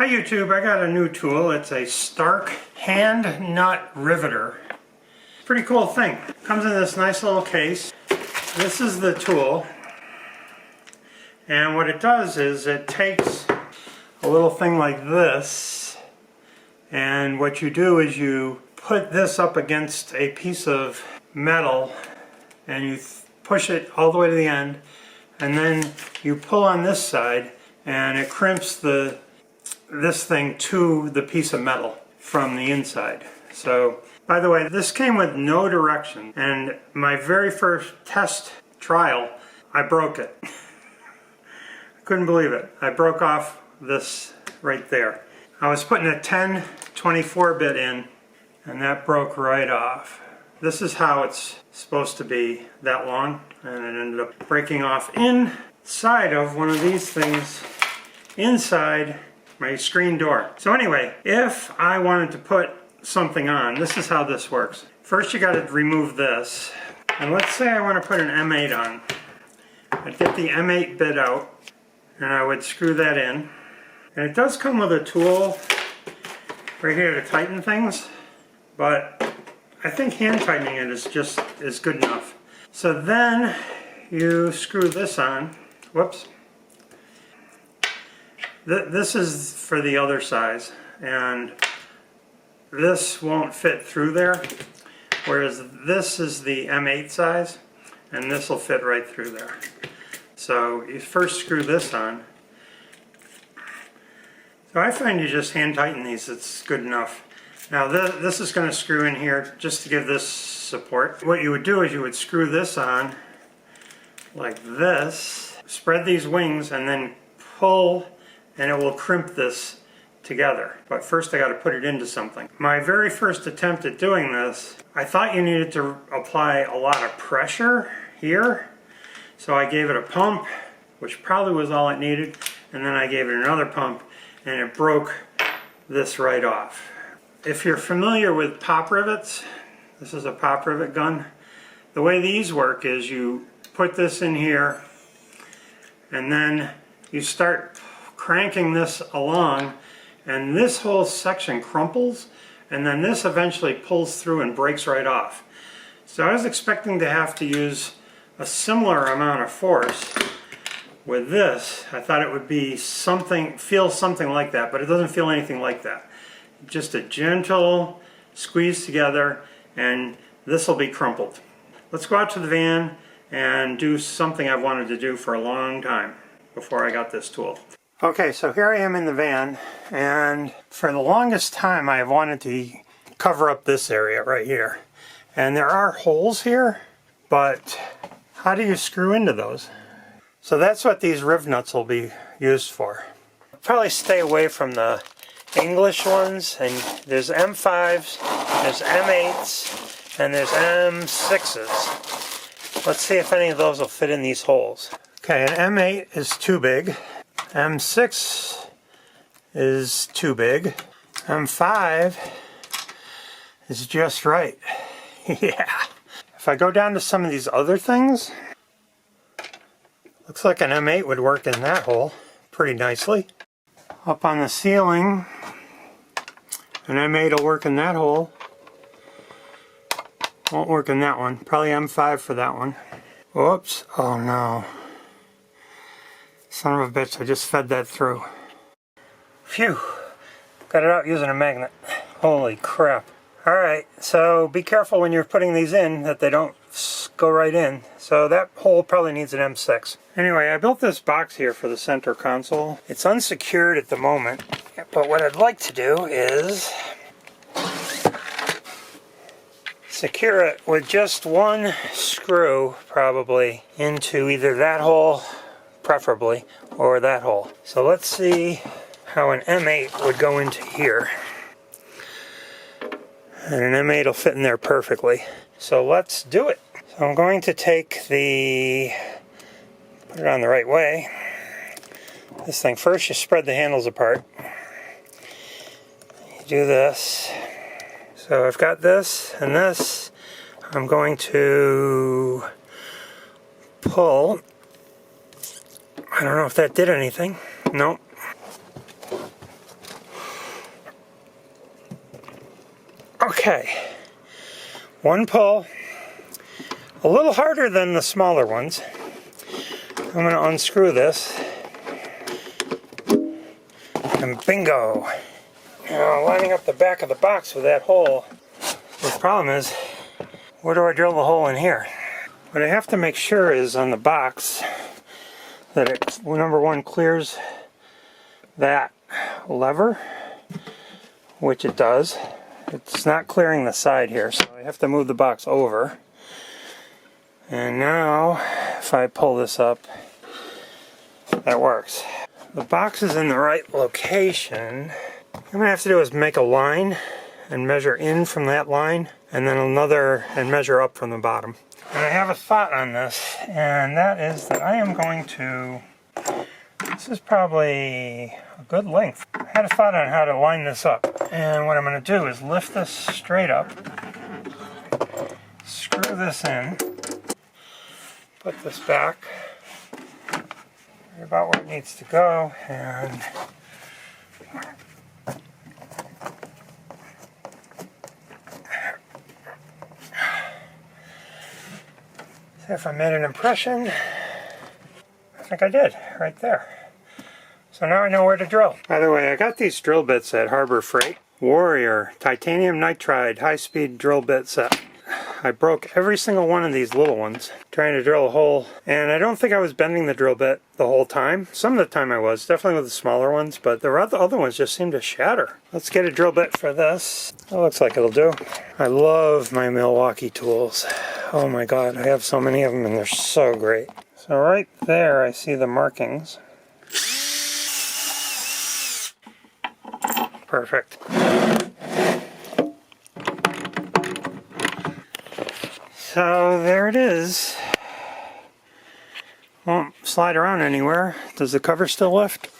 Hi YouTube, I got a new tool. It's a Stark hand nut riveter. Pretty cool thing. Comes in this nice little case. This is the tool. And what it does is it takes a little thing like this, and what you do is you put this up against a piece of metal and you push it all the way to the end, and then you pull on this side and it crimps this thing to the piece of metal from the inside. So, by the way, this came with no direction, and my very first test trial, I broke it. I couldn't believe it. I broke off this right there. I was putting a 1024 bit in, and that broke right off. This is how it's supposed to be, that long, and it ended up breaking off inside of one of these things, inside my screen door. So anyway, if I wanted to put something on, this is how this works. First you got to remove this, and let's say I want to put an M8 on. I'd get the M8 bit out and I would screw that in, and it does come with a tool right here to tighten things, but I think hand tightening it is good enough. So then you screw this on. Whoops. This is for the other size, and this won't fit through there, whereas this is the M8 size, and this will fit right through there. So you first screw this on. So I find you just hand tighten these, it's good enough. Now this is going to screw in here just to give this support. What you would do is you would screw this on like this, spread these wings, and then pull, and it will crimp this together. But first I got to put it into something. My very first attempt at doing this, I thought you needed to apply a lot of pressure here. So I gave it a pump, which probably was all it needed, and then I gave it another pump, and it broke this right off. If you're familiar with pop rivets, this is a pop rivet gun. The way these work is you put this in here, and then you start cranking this along, and this whole section crumples, and then this eventually pulls through and breaks right off. So I was expecting to have to use a similar amount of force with this. I thought it would be feel something like that, but it doesn't feel anything like that. Just a gentle squeeze together, and this will be crumpled. Let's go out to the van and do something I've wanted to do for a long time before I got this tool. Okay, so here I am in the van, and for the longest time I have wanted to cover up this area right here. And there are holes here, but how do you screw into those? So that's what these riv nuts will be used for. Probably stay away from the English ones, and there's M5s, there's M8s, and there's M6s. Let's see if any of those will fit in these holes. Okay, an M8 is too big. M6 is too big. M5 is just right. Yeah. If I go down to some of these other things, looks like an M8 would work in that hole pretty nicely. Up on the ceiling, an M8 will work in that hole. Won't work in that one. Probably M5 for that one. Whoops. Oh no. Son of a bitch, I just fed that through. Phew. Got it out using a magnet. Holy crap. Alright, so be careful when you're putting these in that they don't go right in. So that hole probably needs an M6. Anyway, I built this box here for the center console. It's unsecured at the moment, but what I'd like to do is secure it with just one screw, probably, into either that hole, preferably, or that hole. So let's see how an M8 would go into here. And an M8 will fit in there perfectly. So let's do it. So I'm going to take put it on the right way. This thing, first you spread the handles apart. You do this. So I've got this and this. I'm going to pull. I don't know if that did anything. Nope. Okay, one pull, a little harder than the smaller ones. I'm going to unscrew this, and bingo! Now, lining up the back of the box with that hole, the problem is, where do I drill the hole in here? What I have to make sure is on the box that it, number one, clears that lever, which it does. It's not clearing the side here, so I have to move the box over. And now, if I pull this up, that works. The box is in the right location. What I'm going to have to do is make a line and measure in from that line, and then another and measure up from the bottom. And I have a thought on this, and that is that I am going to, this is probably a good length. I had a thought on how to line this up, and what I'm going to do is lift this straight up, screw this in, put this back about where it needs to go, and see if I made an impression. I think I did, right there. So now I know where to drill. By the way, I got these drill bits at Harbor Freight. Warrior titanium nitride high-speed drill bit set. I broke every single one of these little ones trying to drill a hole, and I don't think I was bending the drill bit the whole time. Some of the time I was, definitely with the smaller ones, but the other ones just seemed to shatter. Let's get a drill bit for this. That looks like it'll do. I love my Milwaukee tools. Oh my god, I have so many of them and they're so great. So right there I see the markings. Perfect. So there it is. Won't slide around anywhere. Does the cover still lift?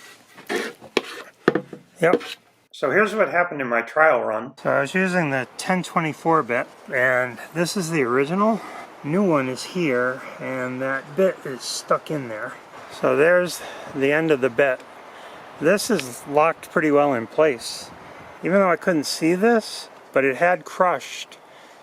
Yep. So here's what happened in my trial run. So I was using the 1024 bit, and this is the original. New one is here, and that bit is stuck in there. So there's the end of the bit. This is locked pretty well in place. Even though I couldn't see this, but it had crushed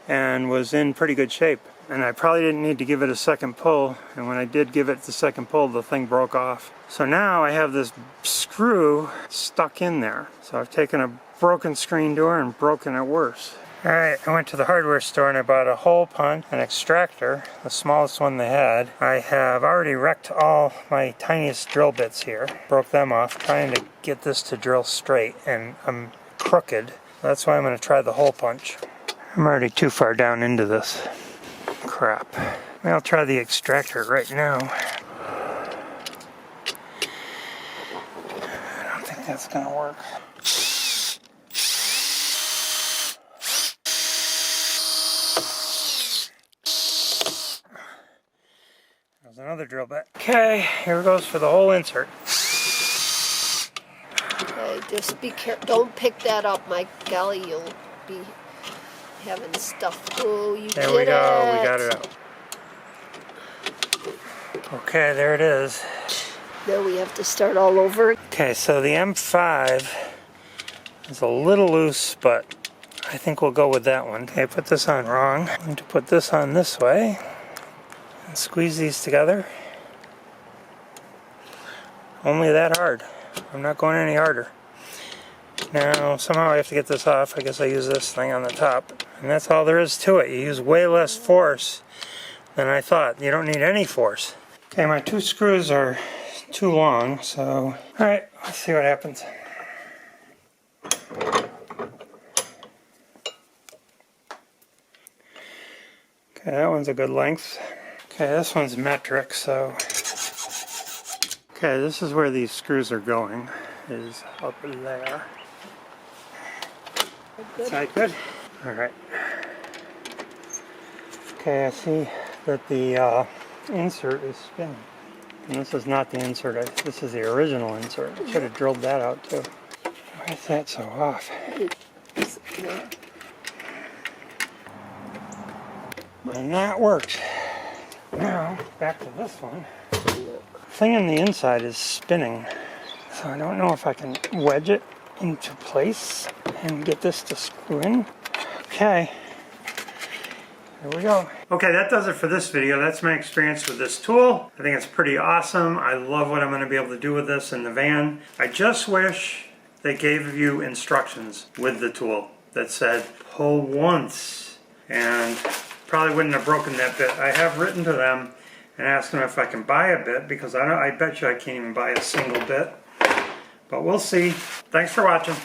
and was in pretty good shape. And I probably didn't need to give it a second pull, and when I did give it the second pull, the thing broke off. So now I have this screw stuck in there. So I've taken a broken screen door and broken it worse. Alright, I went to the hardware store and I bought a hole punch, an extractor, the smallest one they had. I have already wrecked all my tiniest drill bits here. Broke them off, trying to get this to drill straight, and I'm crooked. That's why I'm going to try the hole punch. I'm already too far down into this crap. I'll try the extractor right now. I don't think that's going to work. There's another drill bit. Okay, here goes for the whole insert. Okay, just be careful. Don't pick that up, my golly, you'll be having stuff. Oh, you There did we go, it. we got it out. Okay, there it is. Now we have to start all over. Okay, so the M5 is a little loose, but I think we'll go with that one. Okay, put this on wrong. I'm going to put this on this way and squeeze these together. Only that hard. I'm not going any harder. Now, somehow I have to get this off. I guess I use this thing on the top. And that's all there is to it. You use way less force than I thought. You don't need any force. Okay, my two screws are too long, so... Alright, let's see what happens. Okay, that one's a good length. Okay, this one's metric, so... Okay, this is where these screws are going, is up there. Is that good? Alright. Okay, I see that the insert is spinning. And this is not the insert, this is the original insert. I should have drilled that out too. Why is that so off? And that works. Now, back to this one. The thing on the inside is spinning. So I don't know if I can wedge it into place and get this to screw in. Okay. There we go. Okay, that does it for this video. That's my experience with this tool. I think it's pretty awesome. I love what I'm going to be able to do with this in the van. I just wish they gave you instructions with the tool that said pull once, and probably wouldn't have broken that bit. I have written to them and asked them if I can buy a bit, because I bet you I can't even buy a single bit. But we'll see. Thanks for watching.